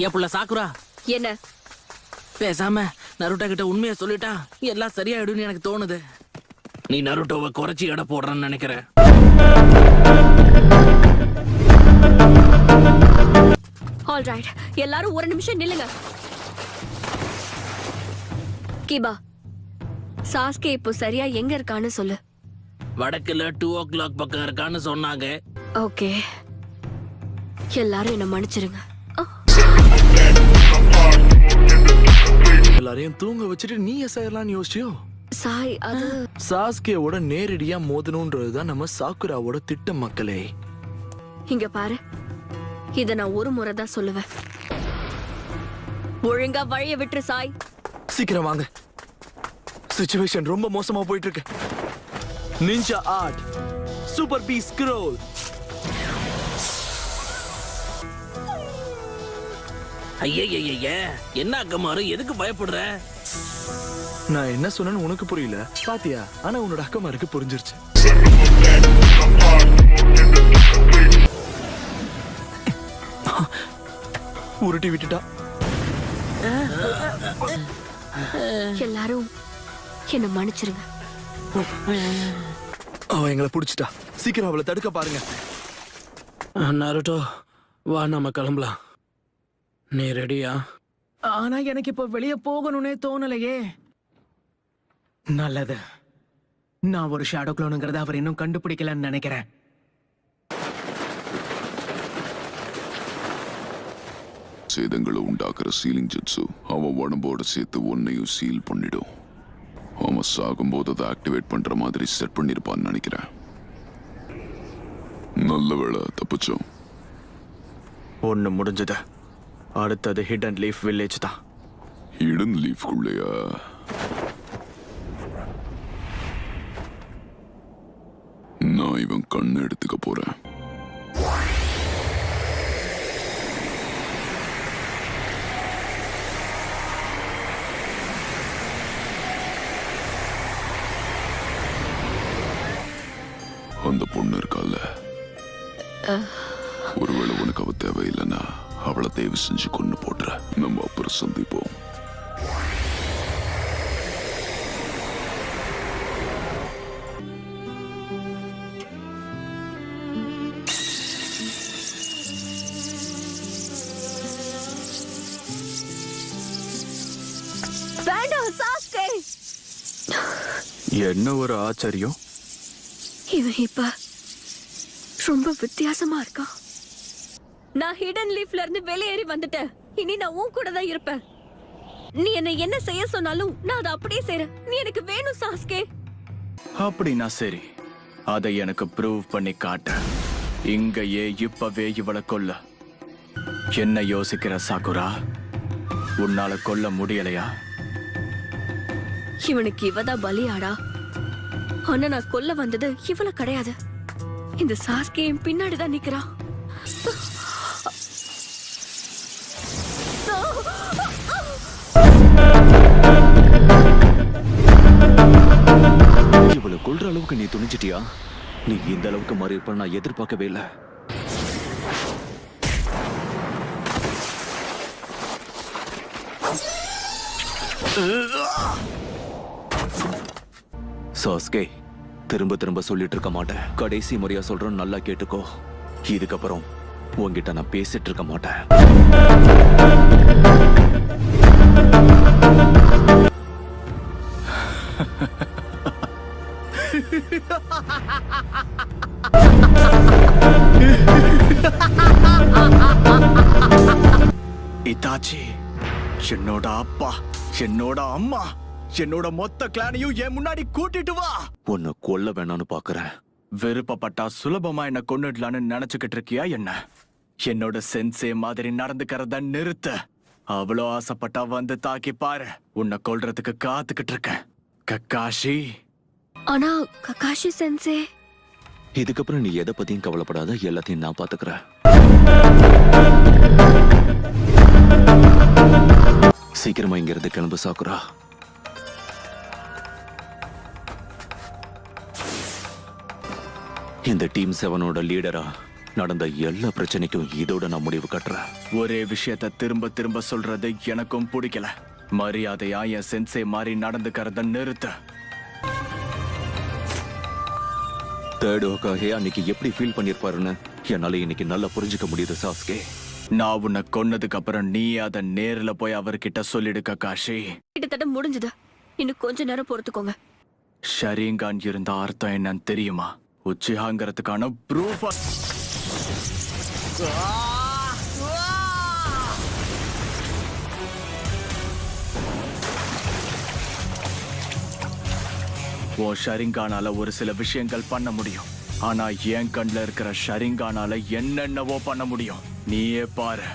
என் புள்ள சாக்குரா என்ன பேசாம நருட்டா கிட்ட உண்மையை சொல்லிட்டா எல்லாம் சரியாயிடும்னு எனக்கு தோணுது. நீ நருட்டோவை குறைச்சி எடை போடுறன்னு நினைக்கிறேன். ஆல்ரைட், எல்லாரும் ஒரு நிமிஷம் நில்லுங்க. கீபா, சாஸ்கே இப்போ சரியா எங்க இருக்கான்னு சொல்லு. வடக்குல 2 o'clock பக்கம் இருக்கான்னு சொன்னாங்க. ஓகே, எல்லாரும் என்ன மன்னிச்சிருங்க. எல்லாரையும் தூங்க வச்சுட்டு நீ எஸ்ஐயர்லான்னு யோசிச்சியோ? சாய், அது சாஸ்கேவோட நேரடியா மோதணும்ன்றதுதான் நம்ம சாக்குராவோட திட்டம். மக்களே இங்க பாரு, இத நான் ஒரு முறை தான் சொல்லுவேன். ஒழுங்கா வழிய விட்டுரு சாய். சீக்கிரம் வாங்க, சிச்சுவேஷன் ரொம்ப மோசமா போயிட்டு இருக்கு. நிஞ்சா ஆர்ட் சூப்பர் பீ ஸ்க்ரோல். ஐய என்ன அக்கமாரு, எதுக்கு பயப்படுற? நான் என்ன சொன்னேன்னு உனக்கு புரியல பாத்தியா? ஆனா உன்னோட அக்கமாருக்கு புரிஞ்சிருச்சு. உருட்டி விட்டுட்டா. எல்லாரும் என்ன மன்னிச்சிருங்க. அவ எங்களை புடிச்சிட்டா. சீக்கிரம் அவளை தடுக்க பாருங்க. நருட்டோ வா, நம்ம கிளம்பலாம். நீ ரெடியா? ஆனா எனக்கு இப்ப வெளியே போகணும்னே தோணலையே. நல்லது, நான் ஒரு ஷேடோ க்ளோனுங்கிறத அவர் இன்னும் கண்டுபிடிக்கலன்னு நினைக்கிறேன். சேதங்களை உண்டாக்குற சீலிங் ஜெட்ஸு அவன் உடம்போட சேர்த்து ஒன்னையும் சீல் பண்ணிடும். அவன் சாகும்போது அதை ஆக்டிவேட் பண்ற மாதிரி செட் பண்ணிருப்பான்னு நினைக்கிறேன். நல்ல வேளை தப்பிச்சோம். ஒண்ணு முடிஞ்சது. அடுத்தது ஹிடன் லீஃப் வில்லேஜ் தான். ஹிடன் லீஃப்குள்ளையா? நான் இவன் கண்ணை எடுத்துக்க போறேன். அந்த பொண்ணு இருக்கால, ஒருவேளை உனக்கு அவ தேவையில்லைன்னா அவளை தயவு செஞ்சு கொண்டு போட்டுற. நம்ம அப்புறம் சந்திப்போம். வேண்டாம் சாஸ்கே. என்ன ஒரு ஆச்சரியம். இவன் இப்ப ரொம்ப வித்தியாசமா இருக்கா. நான் ஹிடன் லீஃப்ல இருந்து வெளியேறி வந்துட்டேன். இனி நான் உன் கூட தான் இருப்பேன். நீ என்ன செய்ய சொன்னாலும் நான் அதை அப்படியே செய்றேன். நீ எனக்கு வேணும் சாஸ்கே. அப்படின்னா சரி, அதை எனக்கு ப்ரூவ் பண்ணி காட்ட. இங்கேயே இப்பவே இவளை கொல்ல. என்ன யோசிக்கிற சாகுரா? உன்னால கொல்ல முடியலையா? இவனுக்கு இவதான் பலியாடா. ஆனா நான் கொல்ல வந்தது இவள கிடையாது. இந்த சாஸ்கே என் பின்னாடிதான் நிக்கிறான். இவளை கொல்ற அளவுக்கு நீ துணிஞ்சிட்டியா? நீ இந்த அளவுக்கு மாறி இருப்ப நான் எதிர்பார்க்கவே இல்லை. சாஸ்கே, திரும்ப திரும்ப சொல்லிட்டு இருக்க மாட்டேன். கடைசி முறையா சொல்றேன், நல்லா கேட்டுக்கோ. இதுக்கப்புறம் உன்கிட்ட நான் பேசிட்டு இருக்க மாட்டேன். இதாச்சி, என்னோட அப்பா, என்னோட அம்மா, என்னோட மொத்த கிளானையும் என் முன்னாடி கூட்டிட்டு வா. உன்னை கொல்ல வேணான்னு பாக்குறேன். விருப்பப்பட்டா சுலபமா என்ன கொன்னுடலான்னு நினைச்சுக்கிட்டு இருக்கியா என்ன? என்னோட சென்சே மாதிரி நடந்துக்கிறத நிறுத்த. அவ்வளோ ஆசைப்பட்டா வந்து தாக்கி பாரு. உன்னை கொல்றதுக்கு காத்துக்கிட்டு இருக்கேன் கக்காஷி. ஆனா கக்காஷி சென்சே, இதுக்கப்புறம் நீ எதை பத்தியும் கவலைப்படாத, எல்லாத்தையும் நான் பாத்துக்கிறேன். சீக்கிரமா இங்க இருந்து கிளம்பு சாக்குரா. இந்த டீம் 7ஓட லீடரா நடந்த எல்லா பிரச்சனைக்கும் இதோட நான் முடிவு கட்டுறேன். ஒரே விஷயத்த திரும்ப திரும்ப சொல்றது எனக்கும் பிடிக்கல. மரியாதையா என் சென்சே மாதிரி நடந்துக்கிறத நிறுத்த. தேர்ட் ஹோகாகே அன்னைக்கு எப்படி ஃபீல் பண்ணிருப்பாருன்னு என்னால இன்னைக்கு நல்லா புரிஞ்சுக்க முடியுது சாஸ்கே. நான் உன்னை கொன்னதுக்கு அப்புறம் நீ அதை நேர்ல போய் அவர்கிட்ட சொல்லிடு ககாஷி. கிட்டத்தட்ட முடிஞ்சது. இன்னும் கொஞ்ச நேரம் பொறுத்துக்கோங்க. ஷரிங்கான் இருந்த அர்த்தம் என்னன்னு தெரியுமா? உச்சிஹாங்கிறதுக்கான ப்ரூஃப். உன் ஷரிங்கானால ஒரு சில விஷயங்கள் பண்ண முடியும். ஆனா என் கண்ல இருக்கிற ஷரிங்கானால என்னென்னவோ பண்ண முடியும். நீயே பாரு.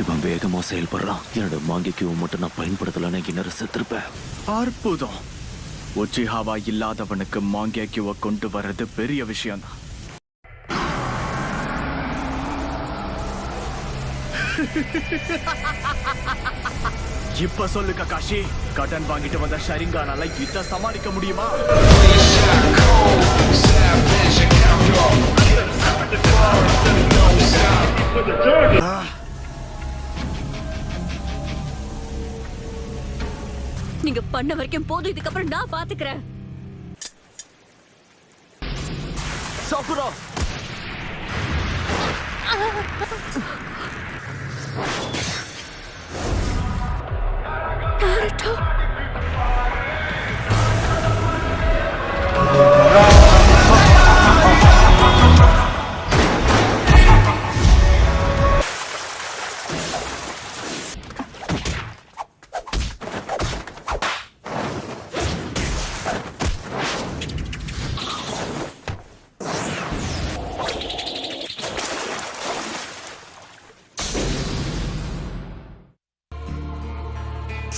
இவன் வேகமா செயல்படுறான். என்னோட மாங்கிக்கு மட்டும் நான் பயன்படுத்தலன்னு இன்னொரு செத்துருப்பேன். அற்புதம். உச்சிஹாவா இல்லாதவனுக்கு மாங்கியாக்கியவை கொண்டு வர்றது பெரிய விஷயம்தான். இப்ப சொல்லு ககாஷி, கடன் வாங்கிட்டு வந்த ஷரிங்கானால இத சமாளிக்க முடியுமா? நீங்க பண்ண வரைக்கும் போதும். இதுக்கப்புறம் நான் பாத்துக்கிறேன். சாக்குரா, நாருட்டோ,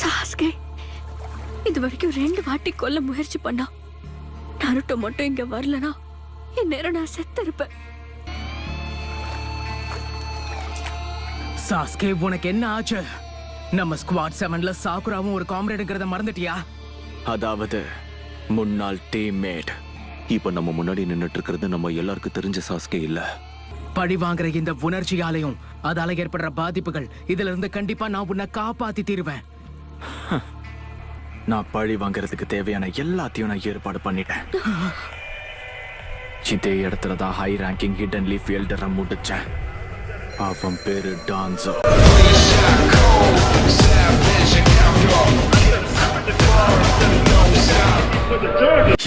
சாஸ்கே இது வரைக்கும் 2 வாட்டி கொல்ல முயற்சி பண்ணா. நாருட்டோ மட்டும் இங்க வரலனா இந்நேரம் நான் செத்திருப்பேன். சாஸ்கே, உனக்கு என்ன ஆச்சு? நம்ம ஸ்குவாட் 7ல சாக்குராவும் ஒரு காம்ரேடுங்கிறத மறந்துட்டியா? அதாவது முன்னாள் டீம்மேட். இப்ப நம்ம முன்னாடி நின்னுட்டு இருக்கிறது நம்ம எல்லாருக்கும் தெரிஞ்ச சாஸ்கே இல்ல. பழி வாங்குற இந்த உணர்ச்சியாலையும் அதால ஏற்படுற பாதிப்புகள், இதுல இருந்து கண்டிப்பா நான் உன்னை காப்பாத்தி தீருவேன். நான் பழி வாங்குறதுக்கு தேவையான எல்லாத்தையும் நான் ஏற்பாடு பண்ணிட்டேன். இதே இடத்துல தான் ஹை ரேங்கிங் ஹிடன் லீஃப் எல்டரை முடிச்சேன். அவன் பேரு டான்சோ.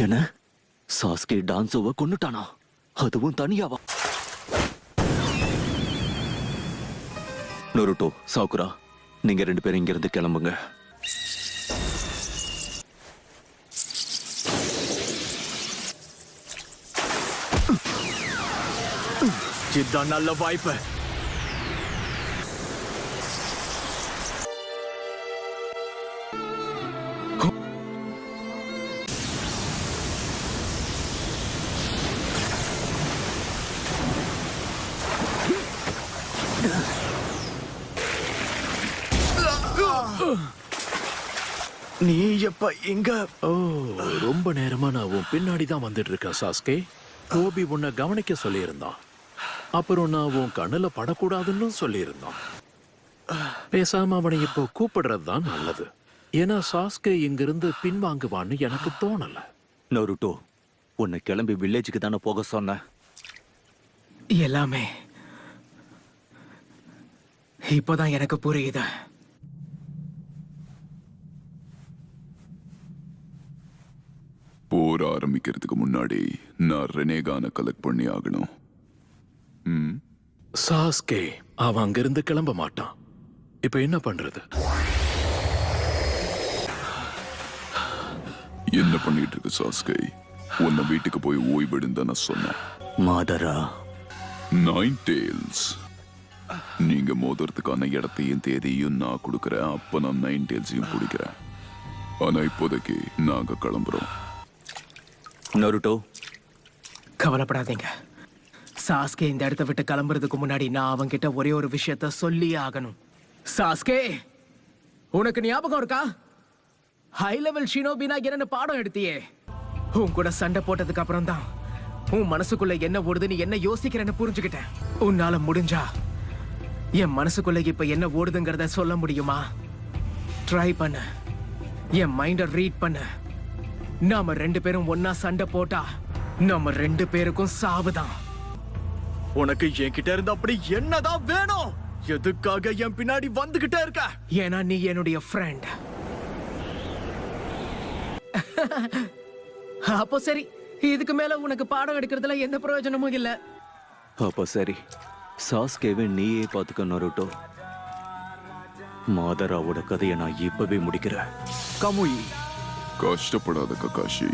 என்ன? சாஸ்கே டான்சோவை கொன்னுட்டானா? அதுவும் தனியாவா? நருட்டோ, சாக்குரா, நீங்க 2 பேரும் இங்க இருந்து கிளம்புங்க. இதுதான் நல்ல வாய்ப்பு. நீ எப்ப இங்க? ஓ, ரொம்ப நேரமா நான் உன் பின்னாடி தான் வந்துட்டு இருக்கேன் சாஸ்கே. கோபி உன்னை கவனிக்க சொல்லியிருந்தான். அப்புறம் நான் உன் கண்ணுல படக்கூடாதுன்னு சொல்லியிருந்தான். பேசாம அவனை இப்போ கூப்பிடுறது தான் நல்லது. ஏன்னா சாஸ்கே இங்கிருந்து பின்வாங்குவான்னு எனக்கு தோணல. நருட்டோ, உன்னை கிளம்பி வில்லேஜுக்கு தானே போக சொன்ன? எல்லாமே இப்போதான் எனக்கு புரியுது. போர் ஆரம்பிக்கிறதுக்கு முன்னாடி நான் ரெனேகான கலெக்ட் பண்ணி ஆகணும். சாஸ்கே அவன் அங்கிருந்து கிளம்ப மாட்டான். இப்ப என்ன பண்றது? என்ன பண்ணிட்டு இருக்கு சாஸ்கே? உன்னை வீட்டுக்கு போய் ஓய்வெடுன்னு தான் நான் சொன்னேன். மாதரா, 9 டேல்ஸ், நீங்க மோதுறதுக்கான இடத்தையும் தேதியும் நான் கொடுக்கறேன். அப்ப நான் 9 டேல்ஸையும் பிடிக்கிறேன். ஆனா இப்போதைக்கு நாங்க கிளம்புறோம். நருட்டோ, கவலைப்படாதீங்க. சாஸ்கே இந்த இடத்த விட்டு கிளம்புறதுக்கு முன்னாடி நான் அவன்கிட்ட ஒரே ஒரு விஷயத்த சொல்லி ஆகணும். சாஸ்கே, உனக்கு ஞாபகம் இருக்கா? ஹை லெவல் ஷினோபினா என்னன்னு பாடம் எடுத்தியே. உன் கூட சண்டை போட்டதுக்கு அப்புறம் தான் உன் மனசுக்குள்ள என்ன ஓடுதுன்னு என்ன யோசிக்கிறேன்னு புரிஞ்சுக்கிட்டேன். உன்னால முடிஞ்சா என் மனசுக்குள்ள இப்ப என்ன ஓடுதுங்கிறத சொல்ல முடியுமா? ட்ரை பண்ண, என் மைண்ட ரீட் பண்ண. நாம 2 பேரும் ஒன்னா சண்டை போட்டா நம்ம 2 பேருக்கும் சாவுதான். உனக்கு என்கிட்ட இருந்து அப்படி என்னதான் வேணும்? எதுக்காக என் பின்னாடி வந்துகிட்டே இருக்க? ஏன்னா நீ என்னுடைய ஃப்ரெண்ட். அப்போ சரி, இதுக்கு மேல உனக்கு பாடம் எடுக்கிறதுல எந்த பிரயோஜனமும் இல்ல. அப்ப சரி, சாஸ்கேவை நீயே பாத்துக்க நருட்டோ. மாதராவோட கதையை நான் இப்பவே முடிக்கிறேன். கமுயி, கஷ்டப்படாத ககாஷி,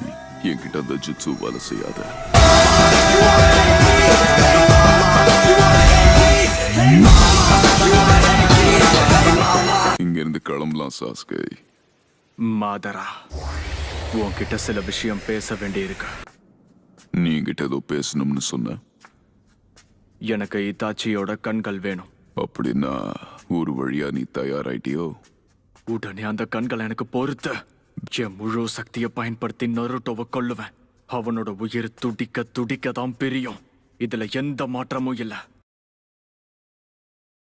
என்கிட்ட அந்த ஜிட்சு வேலை செய்யாத. இங்க இருந்து கிளம்பலாம் சாஸ்கே. மாதரா, உன்கிட்ட சில விஷயம் பேச வேண்டியிருக்கு. நீங்கிட்ட ஏதோ பேசணும்னு சொன்ன. எனக்கு இத்தாச்சியோட கண்கள் வேணும். அப்படின்னா ஒரு வழியா நீ தயாராயிட்டியோ? உடனே அந்த கண்கள் எனக்கு பொறுத்து என் முழு சக்தியை பயன்படுத்தி நருட்டோவை கொல்லுவேன். அவனோட உயிர் துடிக்க துடிக்க தான் பிரியும். இதுல எந்த மாற்றமும் இல்ல.